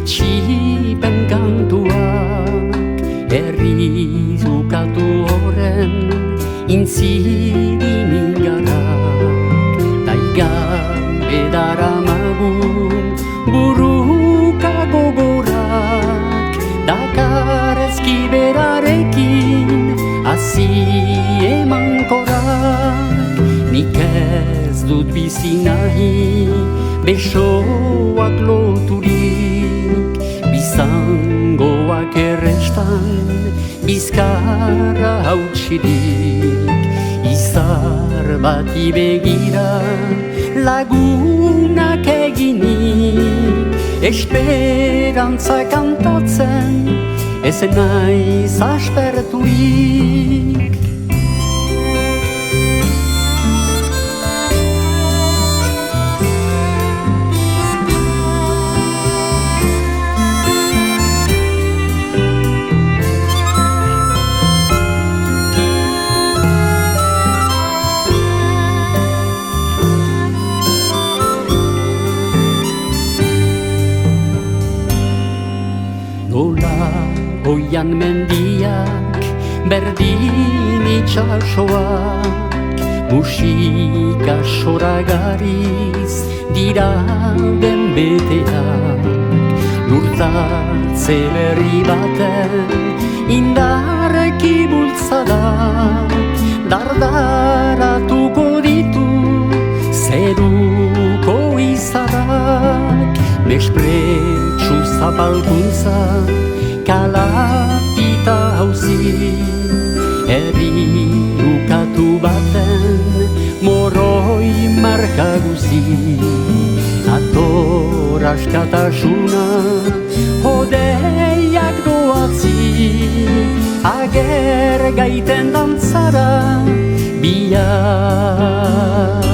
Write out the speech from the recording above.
Etsipen kantuak herri zukatu horren intzidin gara taigan bedaramagun buruka gogorak dakar ezkiberarekin hazi emankorak nik ez dut bizi nahi besoak loturik bizangoak errestan bizkarra hautsirik izar bati begira lagunak eginik esperantza kantatzen ez naiz asperturik. Nola hoian mendiak berdin itxasoak musika soragariz dira denbeteak lurtatze berri baten indarreki bultzadak dardaratuko ditu zeruko izadak mespretsu zapalkuntza kalapita hauzi herri ukatu baten moroi marka guzi ator askatasuna hodeiak doatzi ager gaiten dantzara bihar